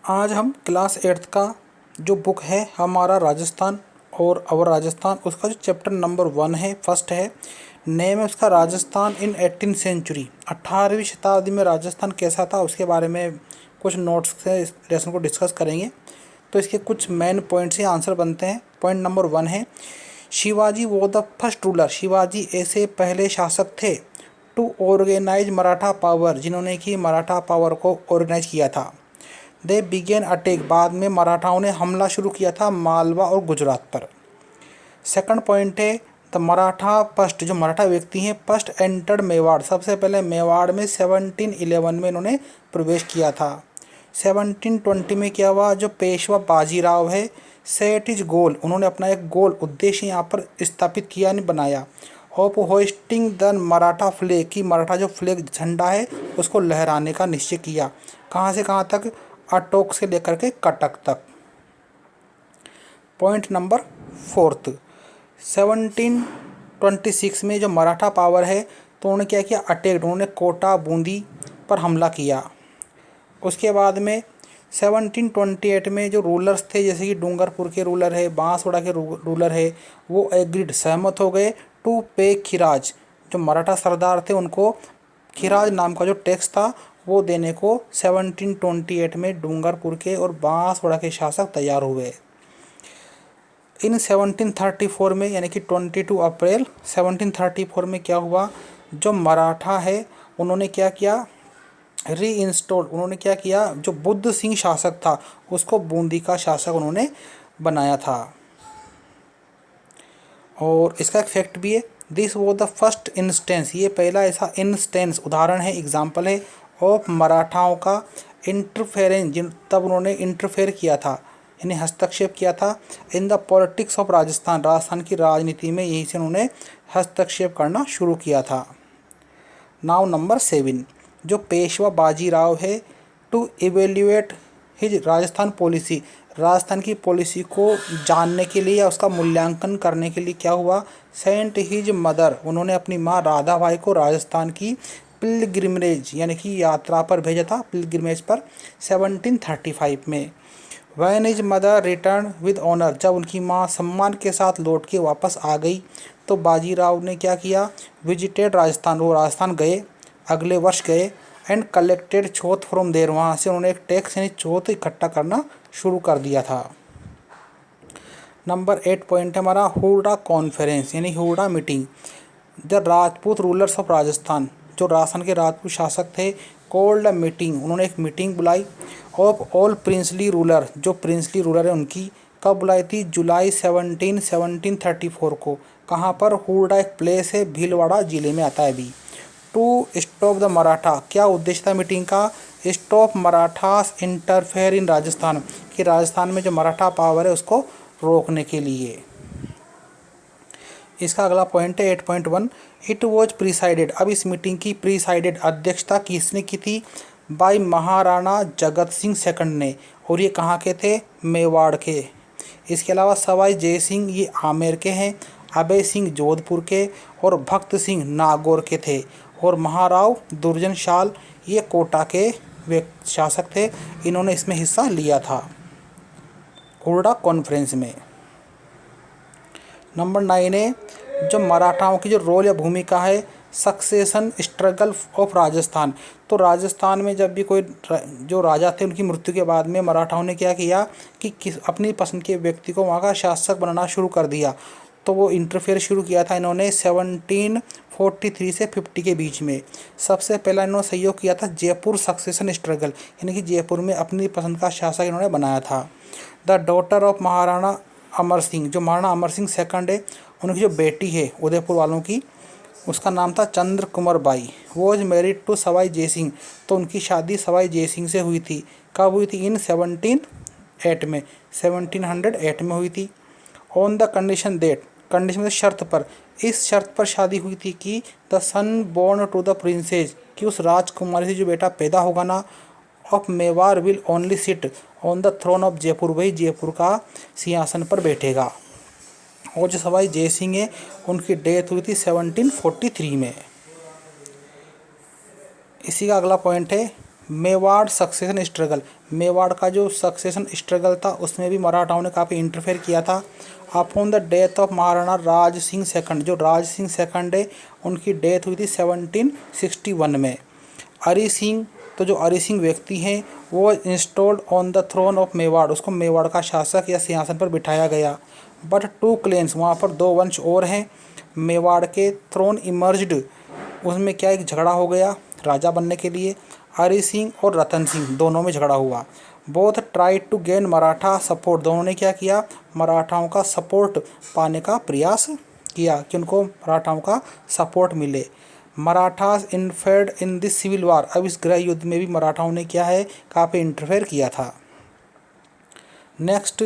आज हम class 8th का जो बुक है हमारा राजस्थान और अवर राजस्थान, उसका जो चैप्टर नंबर 1 है, फर्स्ट है, नेम है उसका राजस्थान इन 18th सेंचुरी। 18वीं शताब्दी में राजस्थान कैसा था उसके बारे में कुछ नोट्स से इस लेसन को डिस्कस करेंगे। तो इसके कुछ मेन पॉइंट्स से आंसर बनते हैं। पॉइंट नंबर 1 है शिवाजी वो द फर्स्ट रूलर। शिवाजी ऐसे पहले शासक थे टू ऑर्गेनाइज मराठा पावर, जिन्होंने कि मराठा पावर को ऑर्गेनाइज किया था। दे बिगेन अटैक, बाद में मराठाओं ने हमला शुरू किया था मालवा और गुजरात पर। सेकंड पॉइंट है द मराठा फर्स्ट, जो मराठा व्यक्ति हैं फर्स्ट एंटर्ड मेवाड़, सबसे पहले मेवाड़ में 1711 में इन्होंने प्रवेश किया था। 1720 में क्या हुआ, जो पेशवा बाजीराव है सेट इज गोल, उन्होंने अपना एक गोल उद्देश्य यहाँ पर स्थापित किया, यानी बनाया। Of hosting the Maratha flag, की मराठा जो फ्लैग झंडा है उसको लहराने का निश्चय किया। कहाँ से कहाँ तक, अटोक से लेकर के कटक तक। पॉइंट नंबर 4, 1726 में जो मराठा पावर है तो उन्होंने क्या किया, अटैक, उन्होंने कोटा बूंदी पर हमला किया। उसके बाद में 1728 में जो रूलर्स थे, जैसे कि डूंगरपुर के रूलर है, बांसवाड़ा के रूलर है, वो एग्रीड, सहमत हो गए टू पे खिराज, जो मराठा सरदार थे उनको खिराज नाम का जो टैक्स था वो देने को 1728 में डूंगरपुर के और बांसवाड़ा के शासक तैयार हुए। इन 1734 में, यानी कि 22 अप्रैल 1734 में क्या हुआ, जो मराठा है उन्होंने क्या किया, री इंस्टॉल, उन्होंने क्या किया, जो बुद्ध सिंह शासक था उसको बूंदी का शासक उन्होंने बनाया था। और इसका एक फैक्ट भी है, this was the first instance, ये पहला ऐसा इंस्टेंस, उदाहरण है, एग्जाम्पल है ऑफ मराठाओं का इंटरफेरेंस, जिन तब उन्होंने इंटरफेयर किया था, यानी हस्तक्षेप किया था in the politics of Rajasthan, Rajasthan की राजनीति में यहीं से उन्होंने हस्तक्षेप करना शुरू किया था। नाउ नंबर 7, जो पेशवा बाजीराव है to evaluate his Rajasthan policy, Rajasthan की पॉलिसी को जानने के लिए या उसका मूल्यांकन करने के लिए क्या हुआ, सेंट हिज मदर, उन्होंने अपनी माँ राधाबाई को राजस्थान की पिलग्रिमेज, यानी कि यात्रा पर भेजा था, पिलग्रिमेज पर 1735 में। When is mother return with honour, जब उनकी माँ सम्मान के साथ लौट के वापस आ गई तो बाजीराव ने क्या किया, विजिटेड राजस्थान, वो राजस्थान गए, अगले वर्ष गए, and collected chauth from there, वहाँ से उन्होंने एक टैक्स यानी चौथ इकट्ठा करना शुरू कर दिया था। नंबर 8 पॉइंट है हमारा हुडा कॉन्फ्रेंस, यानी Hurda meeting. The Rajput rulers of Rajasthan, जो राजस्थान के राजपूत शासक थे, कोल्ड मीटिंग, उन्होंने एक मीटिंग बुलाई ऑफ ऑल प्रिंसली रूलर, जो प्रिंसली रूलर है उनकी, कब बुलाई थी, जुलाई 1734 को। कहाँ पर, हुडा एक प्लेस है, भीलवाड़ा जिले में आता है अभी। टू स्टॉप द मराठा, क्या उद्देश्य था मीटिंग का, stop Marathas interfere in Rajasthan, कि राजस्थान में जो मराठा पावर है उसको रोकने के लिए। इसका अगला पॉइंट है 8.1, इट वॉज प्रीसाइडेड, अब इस मीटिंग की प्रीसाइडेड, अध्यक्षता किसने की थी, बाय महाराणा जगत सिंह सेकंड ने, और ये कहाँ के थे, मेवाड़ के। इसके अलावा सवाई जय सिंह ये आमेर के हैं, अभय सिंह जोधपुर के और भक्त सिंह नागौर के थे, और महाराव दुर्जन शाल ये कोटा के वे शासक थे, इन्होंने इसमें हिस्सा लिया था हुडा कॉन्फ्रेंस में। नंबर 9 है जो मराठाओं की जो रोल या भूमिका है, सक्सेशन स्ट्रगल ऑफ राजस्थान, तो राजस्थान में जब भी कोई जो राजा थे उनकी मृत्यु के बाद में मराठाओं ने क्या किया कि अपनी पसंद के व्यक्ति को वहाँ का शासक बनाना शुरू कर दिया, तो वो इंटरफेयर शुरू किया था इन्होंने 1743 से 50 के बीच में। सबसे पहला इन्होंने सहयोग किया था जयपुर सक्सेशन स्ट्रगल, यानी कि जयपुर में अपनी पसंद का शासक इन्होंने बनाया था। The daughter of Maharana Amar Singh, जो महाराणा अमर सिंह सेकंड है, उनकी जो बेटी है उदयपुर वालों की, उसका नाम था चंद्र कुमार बाई, वो is married to Sawai Jai Singh, तो उनकी शादी सवाई जय सिंह से हुई थी। कब हुई थी, इन 1708 में हुई थी। On the condition that, condition में शर्त पर, इस शर्त पर शादी हुई थी कि the son born to the princess, कि उस राजकुमारी से जो बेटा पैदा होगा ना, of Mewar will only sit on the throne of Jaipur, वही जयपुर का सिंहासन पर बैठेगा। और जो सवाई जय सिंह है उनकी डेथ हुई थी 1743 में। इसी का अगला पॉइंट है मेवाड़ सक्सेशन स्ट्रगल, मेवाड़ का जो सक्सेशन स्ट्रगल था उसमें भी मराठाओं ने काफ़ी इंटरफेयर किया था। Upon the death of Maharana Raj Singh second, जो राज सिंह सेकंड है उनकी डेथ हुई थी 1761 में। हरि सिंह, तो जो हरि सिंह व्यक्ति हैं वो installed on the throne of Mewar, उसको मेवाड़ का शासक या सिंहासन पर बिठाया गया। बट टू क्लेम्स, वहाँ पर दो वंश और हैं। मेवाड़ के थ्रोन इमर्ज्ड, उसमें क्या एक झगड़ा हो गया राजा बनने के लिए। हरि सिंह और रतन सिंह दोनों में झगड़ा हुआ। Both try to gain Maratha support, दोनों ने क्या किया, मराठाओं का सपोर्ट पाने का प्रयास किया कि उनको मराठाओं का सपोर्ट मिले। Marathas interfered in this civil war, अब इस गृह युद्ध में भी मराठाओं ने क्या है काफ़ी इंटरफेयर किया था। Next,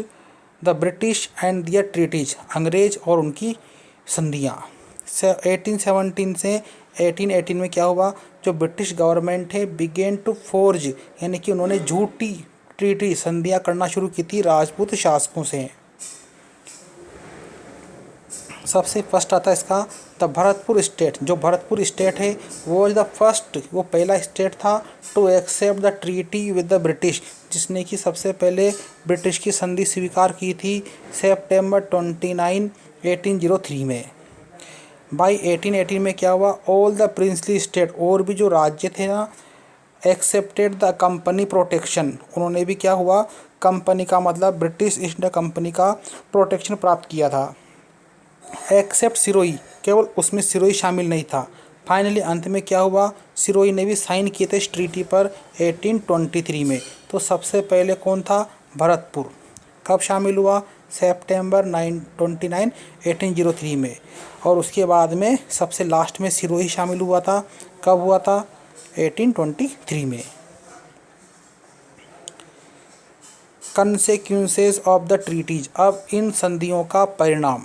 the British and their treaties, अंग्रेज और उनकी संधियाँ। 1817 से 1818 में क्या हुआ, जो ब्रिटिश गवर्नमेंट है बिगेन टू फोर्ज, यानी कि उन्होंने झूठी ट्रीटी संधियाँ करना शुरू की थी राजपूत शासकों से। सबसे फर्स्ट आता है इसका द भरतपुर स्टेट, जो भरतपुर स्टेट है वो इज द फर्स्ट, वो पहला स्टेट था to accept the treaty with the British, जिसने कि सबसे पहले ब्रिटिश की संधि स्वीकार की थी सितंबर 29, 1803 में। बाई 1818 में क्या हुआ, ऑल द प्रिंसली स्टेट, और भी जो राज्य थे ना, एक्सेप्टेड द कंपनी प्रोटेक्शन, उन्होंने भी क्या हुआ, कंपनी का मतलब ब्रिटिश ईस्ट इंडिया कंपनी का प्रोटेक्शन प्राप्त किया था। एक्सेप्ट सिरोही, केवल उसमें सिरोही शामिल नहीं था। फाइनली अंत में क्या हुआ, सिरोही ने भी साइन किए थे इस ट्रीटी पर 1823 में। तो सबसे पहले कौन था, भरतपुर। कब शामिल हुआ, सितंबर 29, 1803 में। और उसके बाद में सबसे लास्ट में सिरोही शामिल हुआ था, कब हुआ था, 1823 में। कंसेक्वेंसेस ऑफ द ट्रीटीज, अब इन संधियों का परिणाम।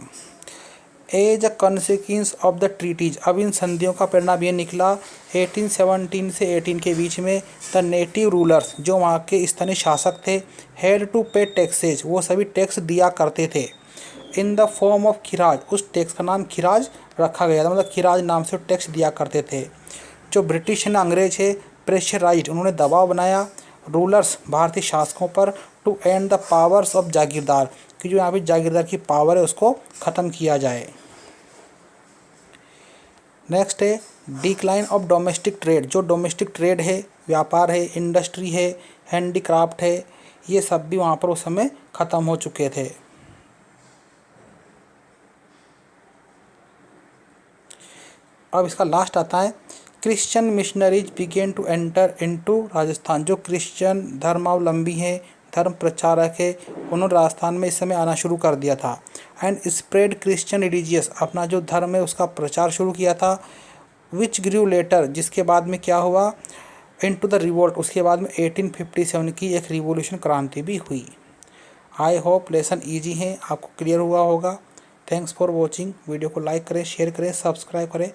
As a consequence of the treaties, अब इन संधियों का परिणाम ये निकला 1817 से 18 के बीच में द नेटिव रूलर्स, जो वहाँ के स्थानीय शासक थे, हैड टू पे टैक्सेज, वो सभी टैक्स दिया करते थे। इन द फॉर्म ऑफ खिराज, उस टैक्स का नाम खिराज रखा गया था, मतलब खिराज नाम से टैक्स दिया करते थे। जो ब्रिटिश है ना, अंग्रेज है, प्रेशराइज्ड, उन्होंने दबाव बनाया रूलर्स भारतीय शासकों पर to end the powers of jagirdar, कि जो यहाँ पे जागीरदार की पावर है उसको ख़त्म किया जाए। नेक्स्ट है डिक्लाइन ऑफ डोमेस्टिक ट्रेड, जो डोमेस्टिक ट्रेड है, व्यापार है, इंडस्ट्री है, हैंडीक्राफ्ट है, ये सब भी वहाँ पर उस समय ख़त्म हो चुके थे। अब इसका लास्ट आता है Christian missionaries began to enter into Rajasthan, जो क्रिश्चियन धर्मावलंबी हैं, धर्म प्रचारक है, उन्होंने राजस्थान में इस समय आना शुरू कर दिया था। एंड स्प्रेड क्रिश्चियन रिलीजियस, अपना जो धर्म है उसका प्रचार शुरू किया था। विच ग्रू लेटर, जिसके बाद में क्या हुआ, इनटू द रिवोल्ट, उसके बाद में 1857 की एक रिवोल्यूशन क्रांति भी हुई। आई होप लेसन ईजी है, आपको क्लियर हुआ होगा। थैंक्स फॉर वॉचिंग, वीडियो को लाइक करें, शेयर करें, सब्सक्राइब करें।